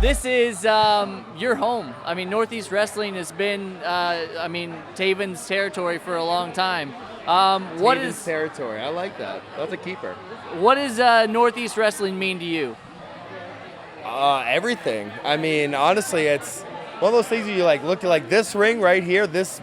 This is your home. I mean, Northeast Wrestling has been, Taven's territory for a long time. What Taven's is territory? I like that. That's a keeper. what does Northeast Wrestling mean to you? Everything. I mean, honestly, it's one of those things you look at, this ring right here. This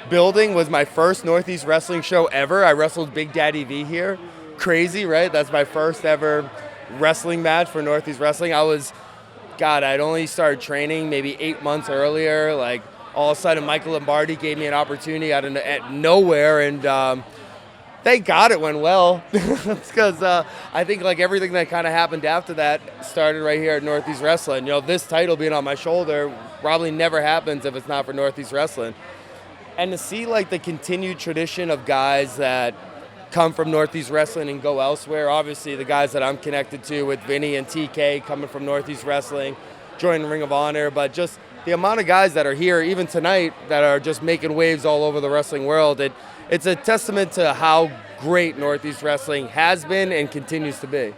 building was my first Northeast Wrestling show ever. I wrestled Big Daddy V here. Crazy, right? That's my first ever wrestling match for Northeast Wrestling. I'd only started training maybe 8 months earlier. Like, all of a sudden, Michael Lombardi gave me an opportunity out of nowhere, and thank God it went well. Because I think everything that kind of happened after that started right here at Northeast Wrestling. This title being on my shoulder probably never happens if it's not for Northeast Wrestling. And to see the continued tradition of guys that come from Northeast Wrestling and go elsewhere. Obviously, the guys that I'm connected to with Vinny and TK coming from Northeast Wrestling, joining Ring of Honor, but just the amount of guys that are here, even tonight, that are just making waves all over the wrestling world. It's a testament to how great Northeast Wrestling has been and continues to be.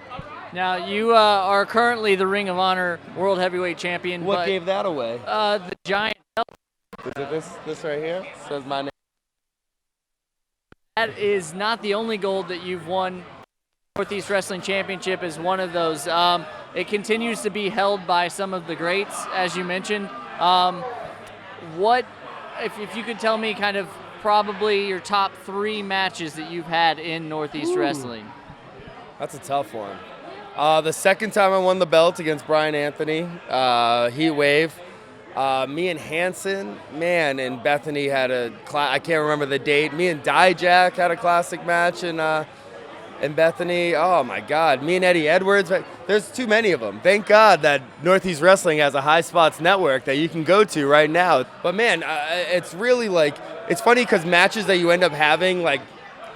Now, you are currently the Ring of Honor World Heavyweight Champion. What gave that away? The giant belt. Is it this right here? It says my name. That is not the only gold that you've won. Northeast Wrestling Championship is one of those. It continues to be held by some of the greats, as you mentioned. What, if you could tell me kind of probably your top 3 matches that you've had in Northeast Wrestling? That's a tough one. The second time I won the belt against Brian Anthony, Heat Wave. Me and Hanson, man, and Bethany had I can't remember the date. Me and Dijak had a classic match in Bethany. Oh my God, me and Eddie Edwards. There's too many of them. Thank God that Northeast Wrestling has a High Spots network that you can go to right now. But man, it's really it's funny because matches that you end up having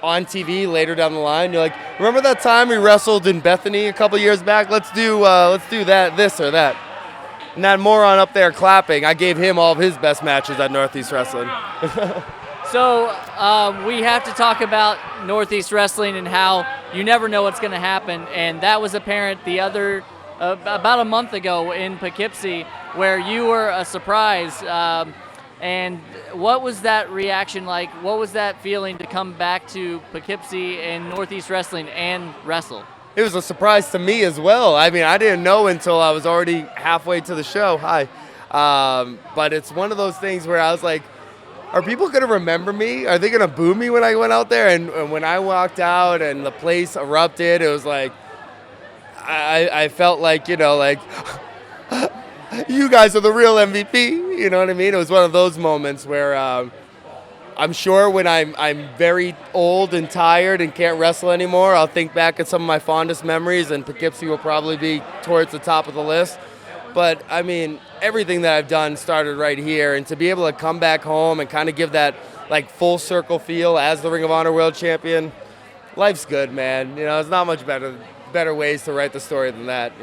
on TV later down the line, you're remember that time we wrestled in Bethany a couple years back? Let's do that, this or that. And that moron up there clapping, I gave him all of his best matches at Northeast Wrestling. So we have to talk about Northeast Wrestling and how you never know what's going to happen. And that was apparent about a month ago in Poughkeepsie, where you were a surprise. And what was that reaction like? What was that feeling to come back to Poughkeepsie and Northeast Wrestling and wrestle? It was a surprise to me as well. I mean, I didn't know until I was already halfway to the show. Hi. But it's one of those things where I was like, are people going to remember me? Are they going to boo me when I went out there? And when I walked out and the place erupted, it was I felt you guys are the real MVP. You know what I mean? It was one of those moments where I'm sure when I'm very old and tired and can't wrestle anymore, I'll think back at some of my fondest memories, and Poughkeepsie will probably be towards the top of the list. But, I mean, everything that I've done started right here, and to be able to come back home and kind of give that, full circle feel as the Ring of Honor World Champion, life's good, man. There's not much better ways to write the story than that,